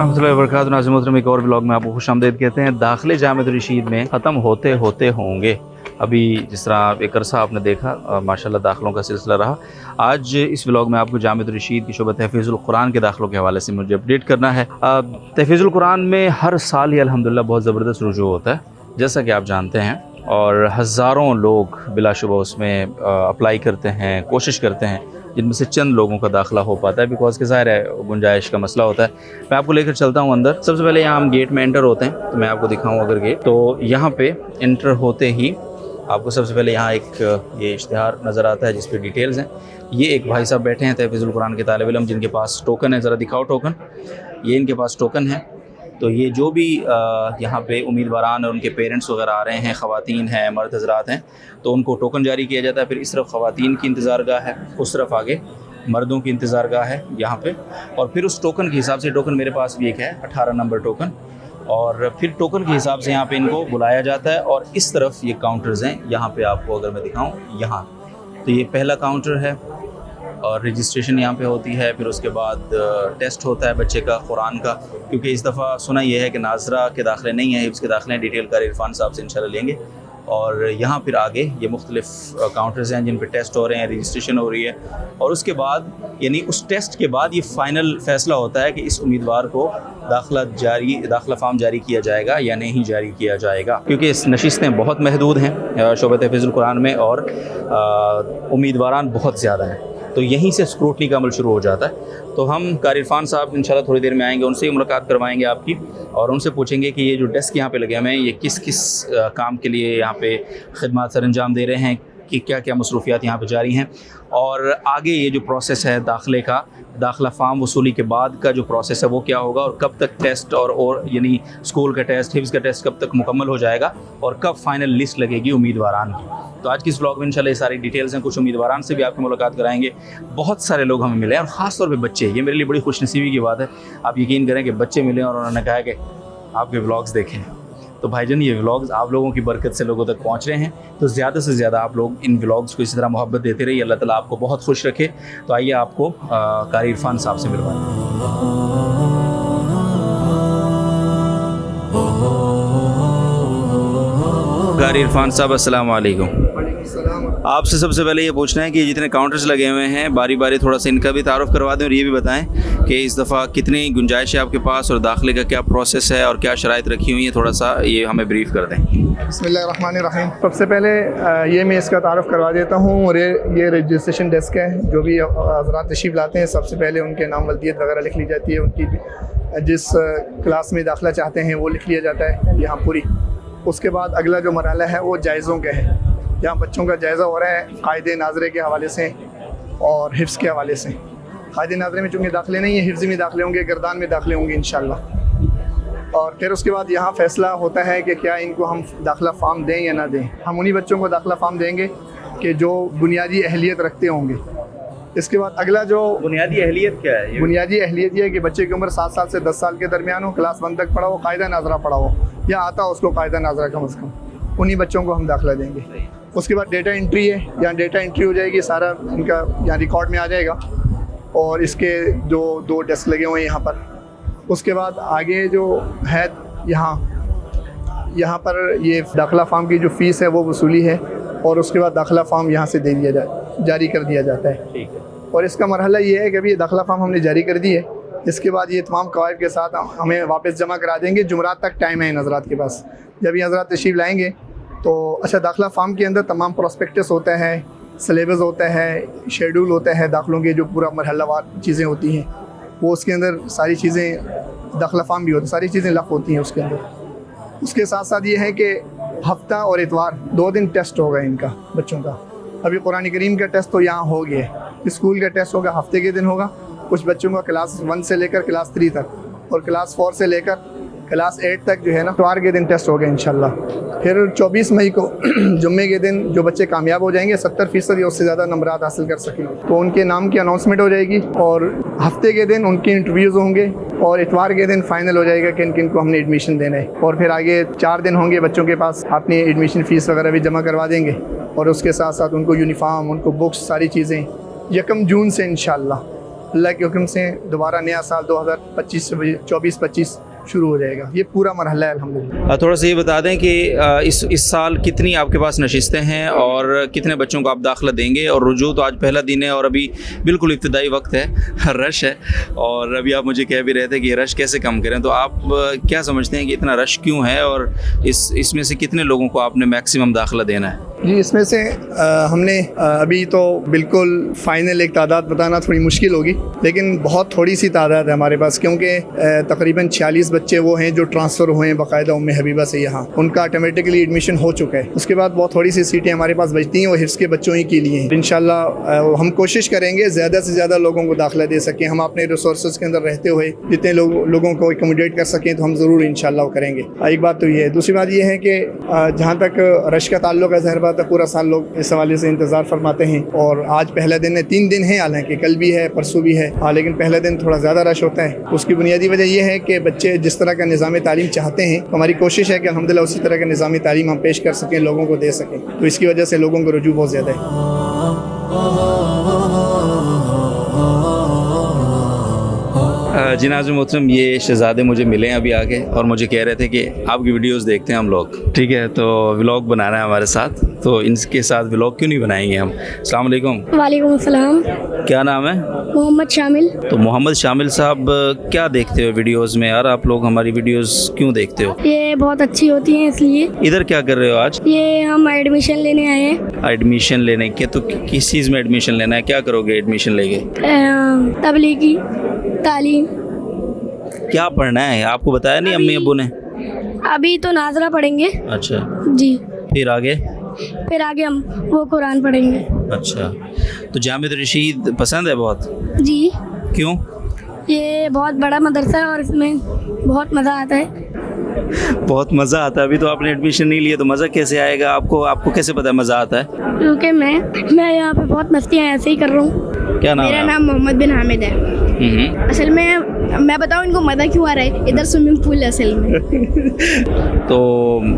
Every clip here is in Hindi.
रहमतुल्लाहि व बरकातहू। नाज़रीन मोहतरम, एक और व्लॉग में आपको खुशामदीद कहते हैं। दाखिले जामिअतुल रशीद में ख़त्म होते होते होंगे। अभी जिस तरह एक अरसा आपने देखा माशाल्लाह दाखिलों का सिलसिला रहा। आज इस व्लॉग में आपको जामिअतुल रशीद की शोबा तहफ़ीज़ुल कुरान के दाखिलों के हवाले से मुझे अपडेट करना है। तहफ़ीज़ुल कुरान में हर साल ही अल्हम्दुलिल्लाह बहुत ज़बरदस्त रुजू होता है, जैसा कि आप जानते हैं, और हज़ारों लोग बिलाशुबा उसमें अप्लाई करते हैं, कोशिश करते हैं, जिनमें से चंद लोगों का दाखिला हो पाता है, बिकॉज़ के ज़ाहिर है गुंजाइश का मसला होता है। मैं आपको लेकर चलता हूँ अंदर। सबसे पहले यहाँ हम गेट में एंटर होते हैं, तो मैं आपको दिखाऊँ अगर गेट, तो यहाँ पे एंटर होते ही आपको सबसे पहले यहाँ एक ये इश्तिहार नज़र आता है जिस पे डिटेल्स हैं। ये एक भाई साहब बैठे हैं तहफ़ीज़ुल कुरान के तालिब इल्म, जिनके पास टोकन है। ज़रा दिखाओ टोकन। ये इनके पास टोकन है। तो ये जो भी यहाँ पे उम्मीदवारान और उनके पेरेंट्स वगैरह आ रहे हैं, ख़वातीन हैं, मर्द हज़रात हैं, तो उनको टोकन जारी किया जाता है। फिर इस तरफ ख़वातीन की इंतज़ारगाह है, उस तरफ आगे मर्दों की इंतज़ारगाह है यहाँ पे। और फिर उस टोकन के हिसाब से, टोकन मेरे पास भी एक है 18 नंबर टोकन, और फिर टोकन के हिसाब से यहाँ पे इनको बुलाया जाता है। और इस तरफ ये काउंटर्स हैं। यहाँ पे आपको अगर मैं दिखाऊँ, यहाँ तो ये पहला काउंटर है और रजिस्ट्रेशन यहाँ पे होती है। फिर उसके बाद टेस्ट होता है बच्चे का कुरान का, क्योंकि इस दफ़ा सुना यह है कि नाजरा के दाखिले नहीं है, हिफ्ज़ के दाखिले हैं। डिटेल का इरफान साहब से इंशाल्लाह लेंगे। और यहाँ फिर आगे ये मुख्तलिफ़ काउंटर्स हैं जिन पे टेस्ट हो रहे हैं, रजिस्ट्रेशन हो रही है। और उसके बाद यानी उस टेस्ट के बाद ये फ़ाइनल फ़ैसला होता है कि इस उम्मीदवार को दाखिला फ़ार्म जारी किया जाएगा या नहीं जारी किया जाएगा, क्योंकि इस नशिस्तें बहुत महदूद हैं शोबा तहफ़ीज़ुल कुरान में, और उम्मीदवारान बहुत ज़्यादा हैं। तो यहीं से स्क्रूटनी का अमल शुरू हो जाता है। तो हम कारी इरफान साहब इंशाल्लाह थोड़ी देर में आएंगे, उनसे ही मुलाकात करवाएंगे आपकी, और उनसे पूछेंगे कि ये जो डेस्क यहाँ पे लगे हुए हैं, ये किस किस काम के लिए यहाँ पे खिदमत सर अंजाम दे रहे हैं, कि क्या क्या मसरूफियात यहाँ पे जारी हैं, और आगे ये जो प्रोसेस है दाखिले का, दाखिला फ़ार्म वसूली के बाद का जो प्रोसेस है वो क्या होगा, और कब तक टेस्ट और यानी स्कूल का टेस्ट, हिफ्ज़ का टेस्ट कब तक मुकम्मल हो जाएगा, और कब फ़ाइनल लिस्ट लगेगी उम्मीदवारान की। तो आज की इस व्लॉग में इंशाल्लाह ये सारी डिटेल्स हैं। कुछ उम्मीदवारान से भी आपकी मुलाकात कराएंगे। बहुत सारे लोग हमें मिले हैं, और ख़ास तौर पे बच्चे। ये मेरे लिए बड़ी खुशनसीबी की बात है। आप यकीन करें कि बच्चे मिले और उन्होंने कहा कि आपके व्लॉग्स देखें। तो भाईजान, ये व्लॉग्स आप लोगों की बरकत से लोगों तक पहुंच रहे हैं, तो ज़्यादा से ज़्यादा आप लोग इन व्लॉग्स को इसी तरह मोहब्बत देते रहिए। अल्लाह ताला आपको बहुत खुश रखे। तो आइए आपको कारी इरफान साहब से मिलवाएं। कारी इरफान साहब, अस्सलाम वालेकुम। आपसे सबसे पहले ये पूछना है कि जितने काउंटर्स लगे हुए हैं, बारी बारी थोड़ा सा इनका भी तारुफ़ करवा दें, और ये भी बताएं कि इस दफ़ा कितनी गुंजाइश है आपके पास, और दाखिले का क्या प्रोसेस है, और क्या शराइत रखी हुई है, थोड़ा सा ये हमें ब्रीफ़ कर दें। बिस्मिल्लाहिर्रहमानिर्रहीम। सबसे पहले ये मैं इसका तारुफ़ करवा देता हूँ, और ये रजिस्ट्रेशन डेस्क है। जो भी हज़रात तशरीफ़ लाते हैं, सबसे पहले उनके नाम, वल्दियत वगैरह लिख ली जाती है। उनकी जिस क्लास में दाखिला चाहते हैं वो लिख लिया जाता है यहाँ पूरी। उसके बाद अगला जो मरहला है वो जायज़ों का है। यहाँ बच्चों का जायज़ा हो रहा है क़ायदे नाज़रे के हवाले से और हिफ्ज़ के हवाले से। क़ायदे नाज़रे में चूँकि दाखिले नहीं है, हिफ्ज़ में दाखिले होंगे, गर्दान में दाखिले होंगे इंशाल्लाह। और फिर उसके बाद यहाँ फ़ैसला होता है कि क्या इनको हम दाखिला फ़ार्म दें या ना दें। हम उन्हीं बच्चों को दाखिला फ़ार्म देंगे कि जो बुनियादी अहलियत रखते होंगे। इसके बाद अगला जो बुनियादी अहलियत क्या है? बुनियादी अहलियत ये है कि बच्चे की उम्र 7 साल से 10 साल के दरमियान हो, क्लास 1 तक पढ़ा हो, क़ायदा नाज़रा पढ़ा हो, या आता हो उसको क़ायदा नाज़रा कम अज़ कम, उन्हीं बच्चों को हम दाखिला देंगे। उसके बाद डेटा एंट्री है। यहाँ डेटा एंट्री हो जाएगी, सारा इनका यहाँ रिकॉर्ड में आ जाएगा। और इसके जो 2 डेस्क लगे हुए हैं यहाँ पर। उसके बाद आगे जो है यहाँ पर ये दाखिला फ़ार्म की जो फ़ीस है वो वसूली है, और उसके बाद दाखिला फ़ार्म यहाँ से दे दिया जारी कर दिया जाता है। ठीक है। और इसका मरहला ये है कि अभी दाखिला फ़ार्म हमने जारी कर दी है। इसके बाद ये तमाम कवायद के साथ हमें वापस जमा करा देंगे। जुमरात तक टाइम है इन हज़रात के पास। जब ये हज़रात तशरीफ़ लाएँगे तो अच्छा, दाखिला फ़ार्म के अंदर तमाम प्रॉस्पेक्टस होता है, सिलेबस होता है, शेड्यूल होता है, दाखिलों के जो पूरा मरहलावार चीज़ें होती हैं, वो उसके अंदर सारी चीज़ें, दाखिला फ़ार्म भी होता है, सारी चीज़ें लख होती हैं उसके अंदर। उसके साथ साथ ये है कि हफ्ता और इतवार 2 दिन टेस्ट होगा इनका बच्चों का। अभी कुरान करीम का टेस्ट तो यहाँ हो गया है, स्कूल का टेस्ट होगा, हफ्ते के दिन होगा। कुछ बच्चों का क्लास 1 से लेकर क्लास 3 तक, और क्लास 4 से लेकर क्लास 8 तक जो है ना, इतवार के दिन टेस्ट होगा इंशाल्लाह। फिर 24 मई को जुम्मे के दिन जो बच्चे कामयाब हो जाएंगे, 70% या उससे ज़्यादा नंबरात हासिल कर सकेंगे, तो उनके नाम की अनाउंसमेंट हो जाएगी। और हफ्ते के दिन उनके इंटरव्यूज़ होंगे, और इतवार के दिन फाइनल हो जाएगा कि किन को हमने एडमिशन देना है। और फिर आगे 4 दिन होंगे बच्चों के पास, अपनी एडमिशन फ़ीस वगैरह भी जमा करवा देंगे। और उसके साथ साथ उनको यूनिफॉर्म, उनको बुक्स, सारी चीज़ें 1 जून से इंशाल्लाह अल्लाह के हुक्म से दोबारा नया साल 2025 से 24-25 शुरू हो जाएगा। ये पूरा मरहला है अल्हम्दुलिल्लाह। थोड़ा सा ये बता दें कि इस साल कितनी आपके पास नशिस्तें हैं और कितने बच्चों को आप दाखिला देंगे, और रुजू तो आज पहला दिन है और अभी बिल्कुल इब्तदाई वक्त है, रश है, और अभी आप मुझे कह भी रहे थे कि ये रश कैसे कम करें, तो आप क्या समझते हैं कि इतना रश क्यों है, और इसमें से कितने लोगों को आपने मैक्सिमम दाखिला देना है? जी, इसमें से हमने अभी तो बिल्कुल फ़ाइनल एक तादाद बताना थोड़ी मुश्किल होगी, लेकिन बहुत थोड़ी सी तादाद है हमारे पास, क्योंकि तकरीबन 46 बच्चे वो हैं जो ट्रांसफ़र हुए हैं बाकायदा उम्मे हबीबा से यहाँ, उनका ऑटोमेटिकली एडमिशन हो चुका है। उसके बाद बहुत थोड़ी सी सीटें हमारे पास बचती हैं, वो हिफ्ज़ के बच्चों ही के लिए हैं। इंशाल्लाह हम कोशिश करेंगे ज़्यादा से ज़्यादा लोगों को दाखिला दे सकें। हम अपने रिसोर्स के अंदर रहते हुए जितने लोगों को एकमोडेट कर सकें तो हम ज़रूर इंशाल्लाह करेंगे। एक बात तो ये है। दूसरी बात ये है कि जहाँ तक रश का ताल्लुक है, ज़ाहिर बात है पूरा साल लोग इस हवाले से इंतज़ार फरमाते हैं, और आज पहला दिन है, 3 दिन है, हालांकि कल भी है, परसों भी है, लेकिन पहला दिन थोड़ा ज़्यादा रश होता है। उसकी बुनियादी वजह यह है कि बच्चे जिस तरह का निज़ाम तालीम चाहते हैं, तो हमारी कोशिश है कि अल्हम्दुलिल्लाह उसी तरह का निज़ाम तालीम हम पेश कर सकें, लोगों को दे सकें, तो इसकी वजह से लोगों को रुजू बहुत ज़्यादा है। जी नाज़रीन मोहतरम, ये शहज़ादे मुझे मिले हैं अभी आके, और मुझे कह रहे थे कि आपकी वीडियोस देखते हैं हम लोग, ठीक है, तो व्लॉग बनाना है हमारे साथ, तो इनके साथ व्लॉग क्यों नहीं बनाएंगे हम। अस्सलाम वालेकुम। वालेकुम अस्सलाम। क्या नाम है? मोहम्मद शामिल। तो मोहम्मद शामिल साहब, क्या देखते हो वीडियोस में यार? आप लोग हमारी वीडियोस क्यों देखते हो? ये बहुत अच्छी होती हैं इसलिए। इधर क्या कर रहे हो आज? ये हम एडमिशन लेने आए हैं। एडमिशन लेने के? तो किस चीज़ में एडमिशन लेना है? क्या करोगे एडमिशन लेके? तबलीगी तालीम। क्या पढ़ना है आपको बताया नहीं अम्मी अब्बू ने? अभी तो नाजरा पढ़ेंगे। अच्छा, जी। फिर आगे हम वो कुरान पढ़ेंगे। अच्छा, तो जामिया रशीद पसंद है बहुत? जी। क्यों? ये बहुत बड़ा मदरसा है और इसमें बहुत मज़ा आता है। बहुत मज़ा आता है। अभी तो आपने एडमिशन नहीं लिया तो मज़ा कैसे आएगा आपको? आपको कैसे पता है मज़ा आता है? क्योंकि मैं यहाँ पे बहुत मस्तियाँ ऐसे ही कर रहा हूँ। क्या नाम है? मेरा नाम मोहम्मद बिन हामिद है। असल में मैं बताऊँ इनको मज़ा क्यों आ रहा है, इधर स्विमिंग पूल है असल में। तो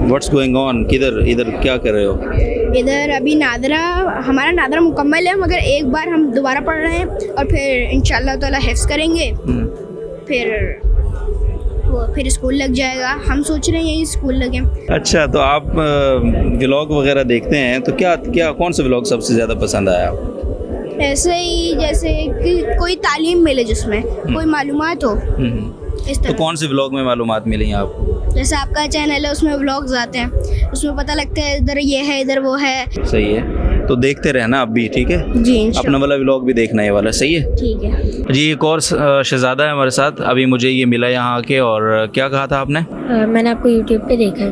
व्हाट्स गोइंग ऑन? इधर क्या कर रहे हो? इधर अभी हमारा नादरा मुकम्मल है, मगर एक बार हम दोबारा पढ़ रहे हैं और फिर इंशाल्लाह ताला हिफ्ज़ करेंगे, फिर स्कूल लग जाएगा। हम सोच रहे हैं यही स्कूल लगे। अच्छा, तो आप व्लॉग वगैरह देखते हैं, तो क्या कौन सा व्लॉग सबसे ज़्यादा पसंद आया आपको? ऐसे ही जैसे कि कोई तालीम मिले, जिसमें कोई मालूमात हो, इस तो तरह। कौन से व्लॉग में मालूमात मिली हैं आपको? जैसे आपका चैनल है, उसमें व्लॉग्स आते हैं, उसमें पता लगता है इधर ये है, इधर वो है। सही है, तो देखते रहना अब भी, ठीक है? जी अपना वाला व्लॉग भी देखना, ये वाला सही है? ठीक है जी। एक और शहज़ादा है हमारे साथ, अभी मुझे ये मिला यहाँ आके, और क्या कहा था आपने? मैंने आपको यूट्यूब पे देखा है।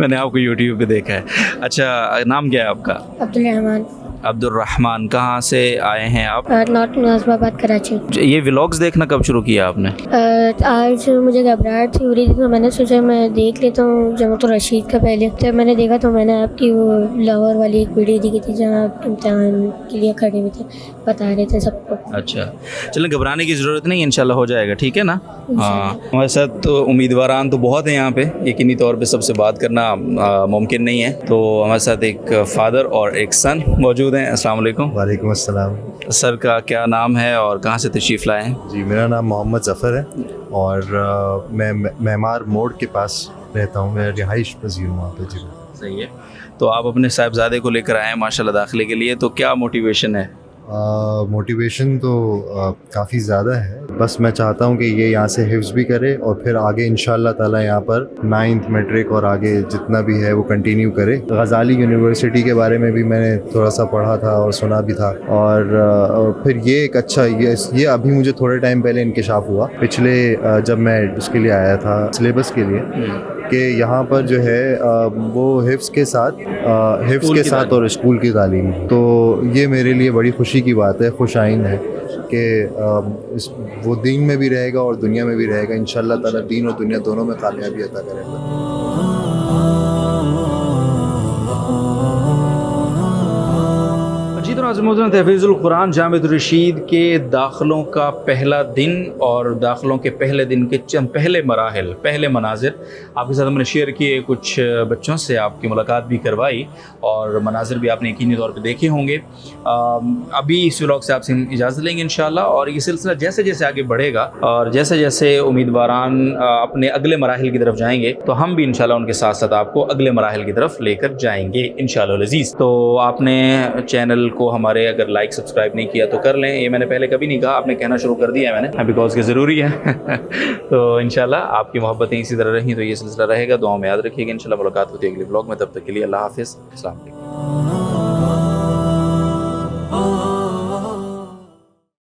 मैंने आपको यूट्यूब पे देखा है। अच्छा, नाम क्या है आपका? अब्दुल रहमान। अब्दुल रहमान, कहाँ से आए हैं आप? नॉर्थ नाज़िमाबाद कराची। ये व्लॉग्स देखना कब शुरू किया आपने? आज मुझे घबराहट हो रही थी, तो मैंने सोचा मैं देख लेता हूँ जमातुर रशीद का पहले। तो मैंने देखा तो मैंने आपकी वो लाहौर वाली एक वीडियो देखी थी जहाँ आप इम्तिहान के लिए खड़े हुए थे, बता रहे थे सबको। अच्छा, चलें, घबराने की ज़रूरत नहीं, इंशाल्लाह हो जाएगा, ठीक है ना? हाँ, हमारे साथ तो उम्मीदवारान तो बहुत हैं यहाँ पे, यकीनी तौर पे सबसे बात करना मुमकिन नहीं है। तो हमारे साथ एक फ़ादर और एक सन मौजूद हैं। अस्सलाम वालेकुम। वालेकुम अस्सलाम। सर का क्या नाम है और कहाँ से तशरीफ़ लाए हैं? जी, मेरा नाम मोहम्मद ज़फ़र है और मैं मेमार मोड़ के पास रहता हूँ। मैं रिहाइश पज़ीर हूँ वहाँ पे। जी सही है। तो आप अपने साहिबजादे को लेकर आए हैं माशाल्लाह दाखिले के लिए, तो क्या मोटिवेशन है? मोटिवेशन तो काफ़ी ज़्यादा है। बस मैं चाहता हूँ कि ये यहाँ से हिफ्ज़ भी करे और फिर आगे इंशाअल्लाह ताला यहाँ पर 9th मैट्रिक और आगे जितना भी है वो कंटिन्यू करे। गज़ाली यूनिवर्सिटी के बारे में भी मैंने थोड़ा सा पढ़ा था और सुना भी था, और फिर ये एक अच्छा ये अभी मुझे थोड़े टाइम पहले इंकिशाफ हुआ, पिछले जब मैं उसके लिए आया था सिलेबस के लिए, कि यहाँ पर जो है वो हिफ्ज़ के साथ और स्कूल की तालीम। तो ये मेरे लिए बड़ी खुशी की बात है, खुश आइन है कि वो दीन में भी रहेगा और दुनिया में भी रहेगा। इंशाअल्लाह ताला दीन और दुनिया दोनों में कामयाबी अता करेगा। जी, तो नाज़रीन, तहफ़ीज़ुल कुरान जामिअतुर रशीद के दाखिलों का पहला दिन और दाखिलों के पहले दिन के चंद पहले मराहिल, पहले मनाजिर आपके साथ हमने शेयर किए। कुछ बच्चों से आपकी मुलाकात भी करवाई और मनाजिर भी आपने यकीनी तौर पे देखे होंगे। अभी इस व्लॉग से आपसे हम इजाज़त लेंगे इंशाअल्लाह, और ये सिलसिला जैसे जैसे आगे बढ़ेगा और जैसे जैसे उम्मीदवारान अपने अगले मराहिल की तरफ जाएंगे तो हम भी इंशाअल्लाह उनके साथ साथ आपको अगले मराहिल की तरफ लेकर जाएंगे इंशाअल्लाह अज़ीज़। तो आपने चैनल को हमारे अगर लाइक सब्सक्राइब नहीं किया तो कर लें। ये मैंने पहले कभी नहीं कहा, आपने कहना शुरू कर दिया है मैंने, बिकॉज कि ज़रूरी है। तो इंशाल्लाह आपकी मोहब्बतें इसी तरह रहीं तो ये सिलसिला रहेगा। दुआओं में याद रखिएगा। इंशाल्लाह मुलाकात होती है अगले ब्लॉग में, तब तक के लिए अल्लाह हाफ़िज़, अस्सलाम वालेकुम।